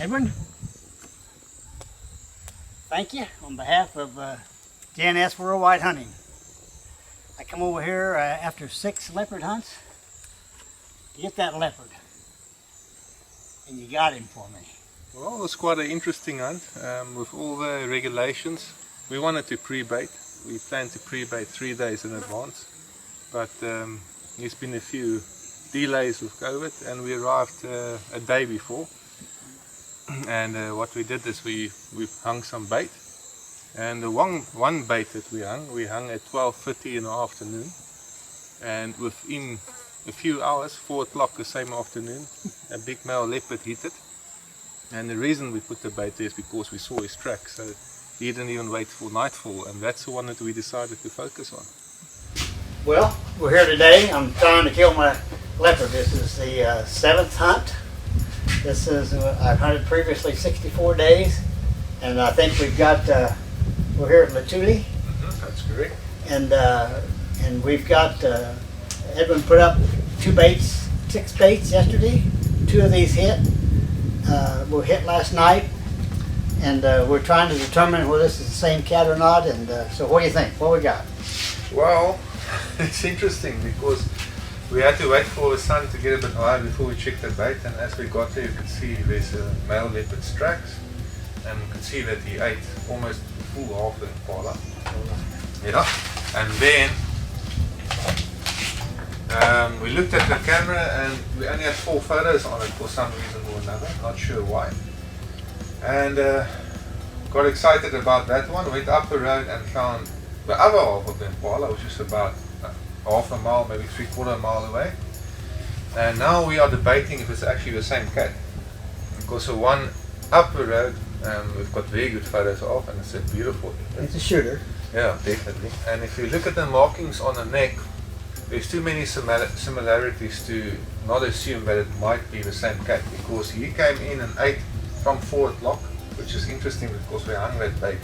Edwin, thank you on behalf of JNS Worldwide Hunting. I come over here after 6 leopard hunts to get that leopard, and you got him for me. Well, it was quite an interesting hunt with all the regulations. We wanted to pre-bait. We planned to pre-bait 3 days in advance, but there's been a few delays with COVID, and we arrived a day before. And what we did is we hung some bait, and the one bait that we hung at 12:30 in the afternoon, and within a few hours, 4 o'clock the same afternoon, a big male leopard hit it. And the reason we put the bait there is because we saw his track, so he didn't even wait for nightfall, and that's the one that we decided to focus on. Well, we're here today. I'm trying to kill my leopard. This is the 7th hunt. This is, I've hunted previously 64 days, and I think we've got, we're here at Latuli. That's correct. And we've got, Edwin put up 2 baits, 6 baits yesterday. 2 of these hit. Were hit last night, and we're trying to determine whether this is the same cat or not. And so what do you think? What we got? Well, it's interesting because we had to wait for the sun to get a bit higher before we checked the bait, and as we got there you could see there's a male leopard's tracks, and you could see that he ate almost the full half the impala. Yeah, and then we looked at the camera and we only had 4 photos on it for some reason or another, not sure why. And got excited about that one, went up the road and found the other half of the impala, which is about half a mile, maybe 3/4 mile away. And now we are debating if it's actually the same cat. Because the one up the road, we've got very good photos of, and it's a beautiful. It's a shooter. Yeah, definitely. And if you look at the markings on the neck, there's too many similarities to not assume that it might be the same cat, because he came in and ate from 4 o'clock, which is interesting because we hung that bait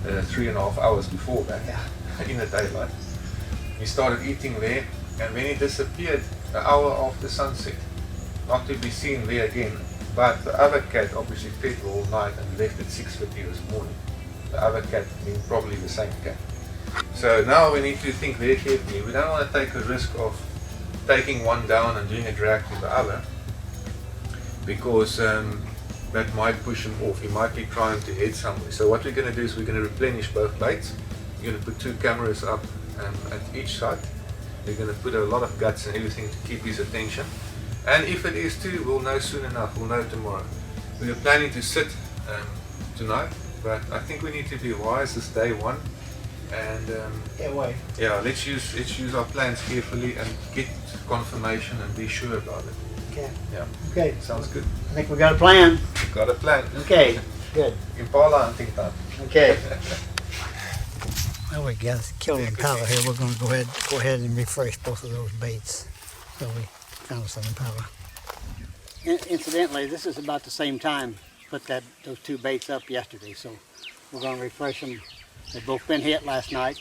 3.5 hours before that, in the daylight. He started eating there, and when he disappeared an hour after sunset, not to be seen there again. But the other cat obviously fed all night and left at 6:30 this morning. The other cat being probably the same cat. So now we need to think very carefully. We don't want to take a risk of taking one down and doing a drag to the other, because that might push him off. He might be trying to head somewhere. So what we're going to do is we're going to replenish both baits. We're going to put 2 cameras up at each side. We're going to put a lot of guts and everything to keep his attention. And if it is 2, we'll know soon enough. We'll know tomorrow. We are planning to sit tonight, but I think we need to be wise this day 1. And yeah, let's use our plans carefully and get confirmation and be sure about it. Okay. Yeah. Okay. Sounds good. I think we got a plan. We've got a plan. Okay. Good. Impala hunting time. Okay. Well, we got killed impala here. We're going to go ahead and refresh both of those baits. So we found some impala. Incidentally, this is about the same time. Put those 2 baits up yesterday, so we're going to refresh them. They've both been hit last night,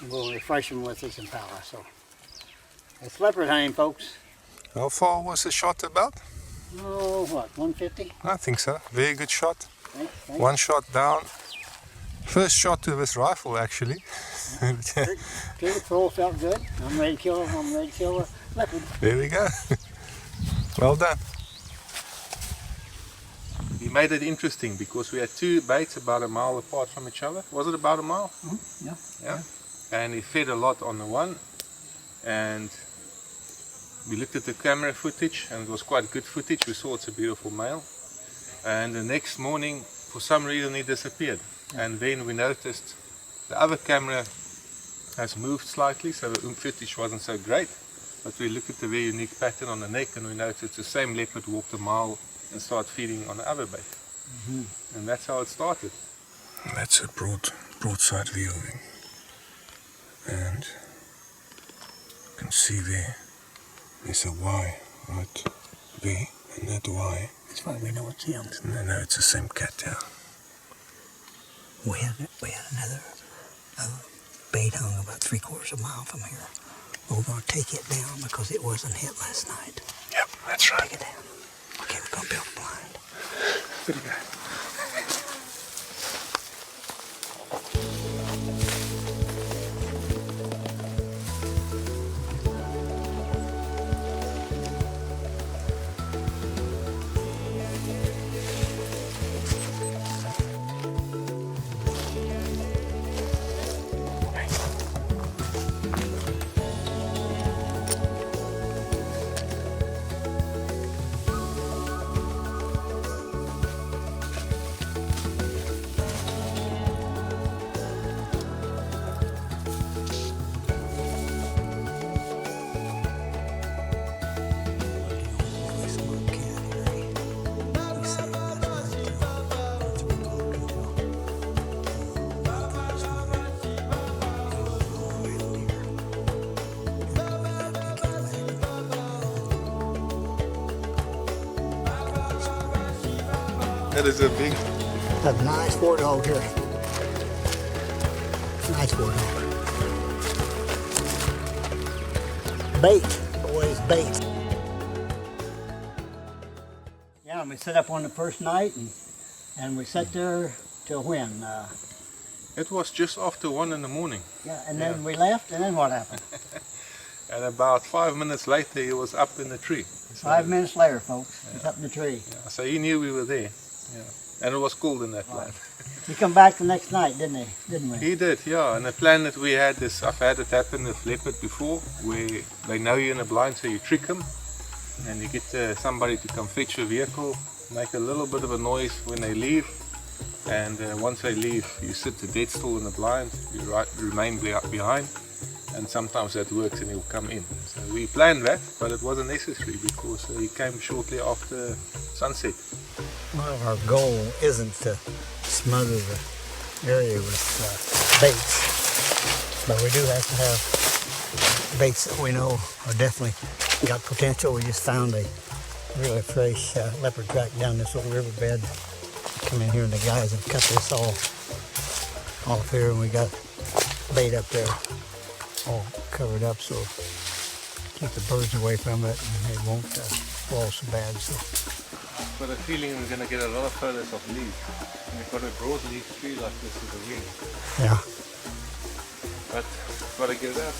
and we'll refresh them with this impala. So it's leopard hunting, folks. How far was the shot about? Oh, what, 150? I think so. Very good shot. Thanks. 1 shot down. First shot to this rifle, actually. Clear throw felt good. I'm ready to kill a leopard. There we go. Well done. We made it interesting because we had 2 baits about a mile apart from each other. Was it about a mile? Mm-hmm. Yeah. And he fed a lot on the one. And we looked at the camera footage, and it was quite good footage. We saw it's a beautiful male. And the next morning, for some reason, he disappeared. And then we noticed the other camera has moved slightly, so the footage wasn't so great. But we looked at the very unique pattern on the neck, and we noticed the same leopard walked a mile and started feeding on the other bait. Mm-hmm. And that's how it started. That's a broadside view of him. And you can see there's a Y right there, and that Y. That's why we know it's him. And I know it's the same cat, yeah. We had another bait hung about 3/4 mile from here. We're going to take it down because it wasn't hit last night. Yep, that's right. Take it down. Okay, we're going to build a blind. Agterkant. That is a big... That's a nice warthog here. Nice warthog. Bait, always bait. Yeah, and we set up on the first night and we sat there till when? It was just after 1 in the morning. Yeah, and then we left, and then what happened? And about 5 minutes later he was up in the tree. So, 5 minutes later, folks, he's up in the tree. yeah, so he knew we were there. Yeah. And it was cold in that land. He come back the next night, didn't we? He did, yeah. And the plan that we had is, I've had it happen with leopard before, where they know you're in a blind, so you trick them, and you get somebody to come fetch your vehicle, make a little bit of a noise when they leave, and once they leave, you sit dead still in the blind, you remain behind, and sometimes that works and he'll come in. So we planned that, but it wasn't necessary because he came shortly after sunset. Well, our goal isn't to smother the area with baits, but we do have to have baits that we know are definitely got potential. We just found a really fresh leopard track down this old riverbed. Come in here and the guys have cut this all off here, and we got bait up there all covered up, so keep the birds away from it and they won't fall so bad. So. I've got a feeling we're going to get a lot of photos of leaves. And we've got a broad leaf tree like this with a wing. Yeah. But got to get it out.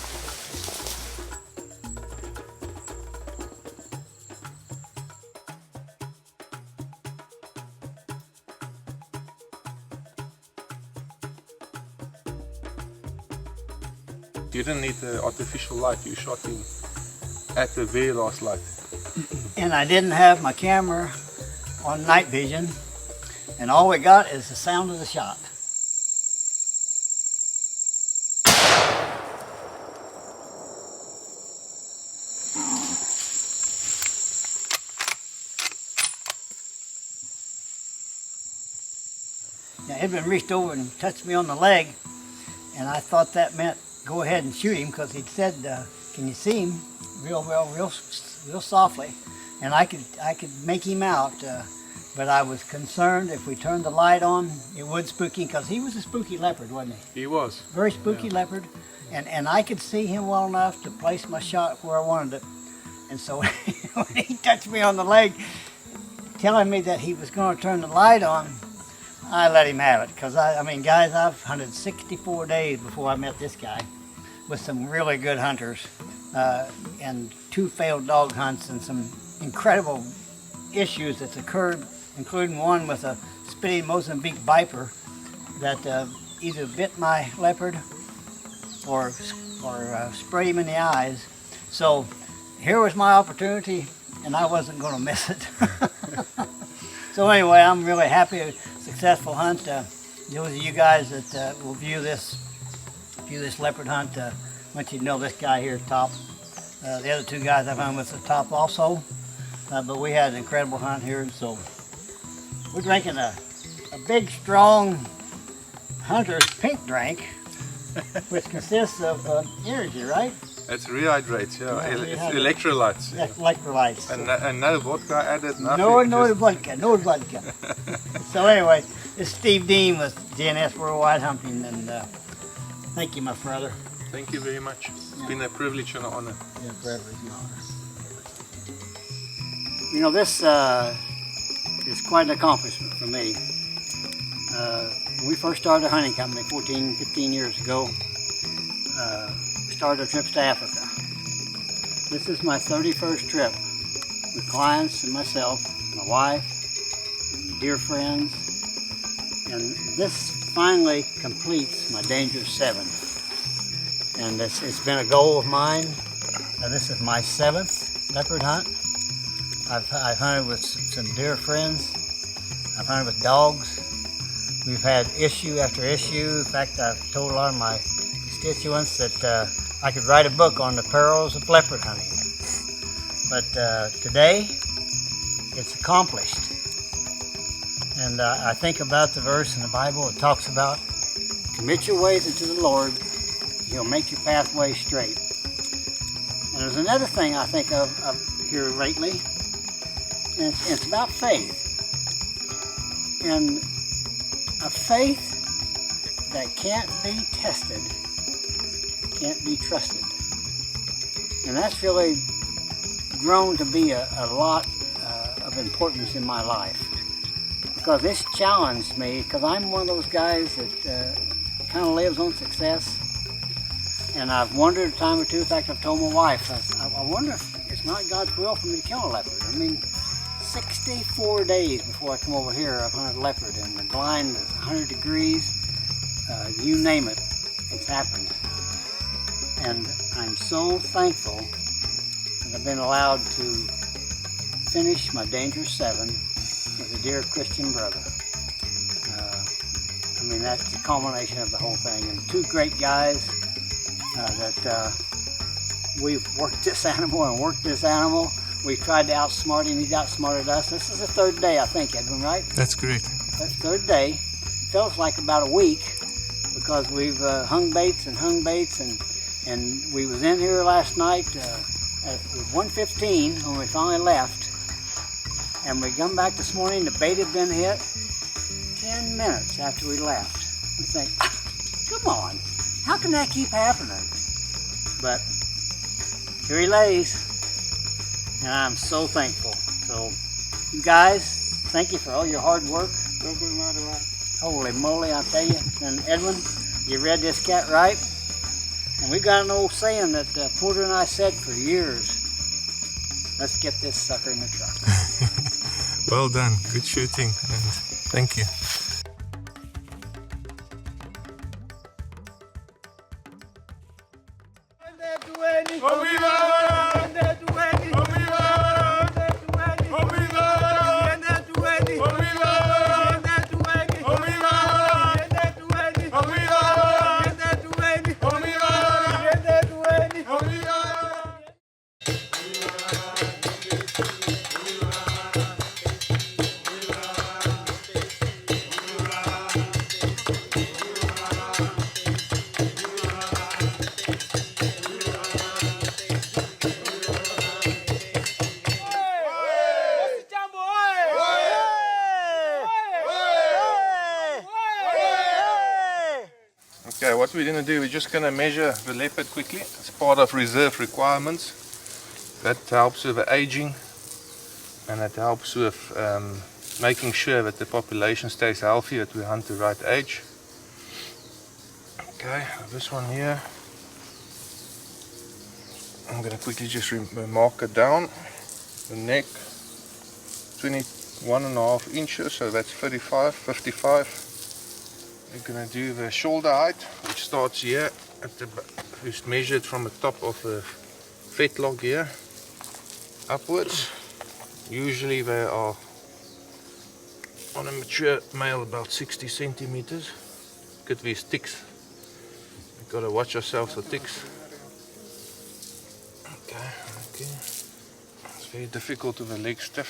You didn't need the artificial light, you shot him at the very last light. And I didn't have my camera on night vision, and all we got is the sound of the shot. Now, Edwin reached over and touched me on the leg, and I thought that meant go ahead and shoot him, because he'd said, can you see him? Real softly, and I could make him out, but I was concerned if we turned the light on, it would spook him, because he was a spooky leopard, wasn't he? He was. Very spooky leopard, and I could see him well enough to place my shot where I wanted it, and so when he touched me on the leg, telling me that he was going to turn the light on, I let him have it, because I mean, guys, I've hunted 64 days before I met this guy with some really good hunters, and 2 failed dog hunts and some incredible issues that's occurred, including one with a spitting Mozambique viper that either bit my leopard or sprayed him in the eyes. So here was my opportunity, and I wasn't going to miss it. So anyway, I'm really happy. Successful hunt. Those of you guys that will view this leopard hunt, I want you to know this guy here at the top. The other 2 guys I've hunted with at the top also, but we had an incredible hunt here, and so we're drinking a big, strong Hunter's pink drink, which consists of energy, right? It's rehydrates, yeah. It's electrolytes. Yeah. Electrolytes. And no vodka added, nothing. No vodka. So anyway, it's Steve Dean with DNS Worldwide Hunting, and thank you, my brother. Thank you very much. It's been a privilege and an honor. Yeah, forever is an honor. You know, this is quite an accomplishment for for me. When we first started a hunting company 14, 15 years ago, we started our trips to Africa. This is my 31st trip with clients and myself, my wife, dear friends, and this finally completes my Dangerous 7. And it's been a goal of mine. This is my 7th leopard hunt. I've hunted with some dear friends. I've hunted with dogs. We've had issue after issue. In fact, I've told a lot of my constituents that I could write a book on the perils of leopard hunting. But today, it's accomplished. And I think about the verse in the Bible. It talks about, commit your ways unto the Lord, He'll make your pathway straight. And there's another thing I think of here lately, and it's about faith. And a faith that can't be tested can't be trusted. And that's really grown to be a lot of importance in my life. Because it's challenged me, because I'm one of those guys that kind of lives on success. And I've wondered a time or two, in fact I've told my wife, I wonder if it's not God's will for me to kill a leopard. I mean, 64 days before I come over here, I've hunted leopard, and the blind is 100 degrees, you name it, it's happened. And I'm so thankful that I've been allowed to finish my Dangerous 7 with a dear Christian brother. I mean, that's the culmination of the whole thing. And two great guys that we've worked this animal and worked this animal. We tried to outsmart him, he's outsmarted us. This is the third day, I think, Edwin, right? That's correct. That's the third day. Feels like about a week because we've hung baits, and we was in here last night at 1:15 when we finally left. And we come back this morning, the bait had been hit 10 minutes after we left. We think, come on, how can that keep happening? But here he lays. And I'm so thankful. So, you guys, thank you for all your hard work. Holy moly, I tell you. And Edwin, you read this cat right. And we've got an old saying that Porter and I said for years. Let's get this sucker in the truck. Well done. Good shooting. And thank you. Okay, what we're going to do, we're just going to measure the leopard quickly. It's part of reserve requirements. That helps with the aging, and it helps with making sure that the population stays healthy, that we hunt the right age. Okay, this one here, I'm going to quickly just mark it down. The neck, 21.5 inches, so that's 55. We're going to do the shoulder height, which starts here at the, it's measured from the top of the fetlock here upwards. Usually they are on a mature male about 60 centimeters. Look at these ticks. You've got to watch yourselves for ticks. Okay. It's very difficult with the leg stiff.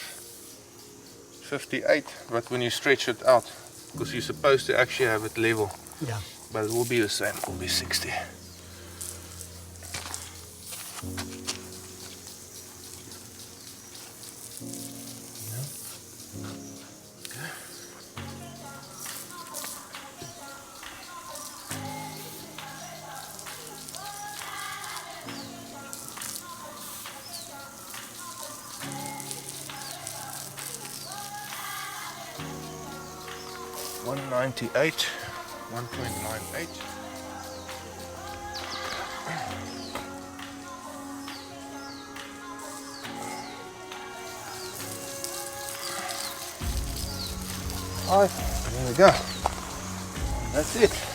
58, but when you stretch it out, because you're supposed to actually have it level. Yeah. But it will be the same, it will be 60. 198, 1.98. There we go. That's it.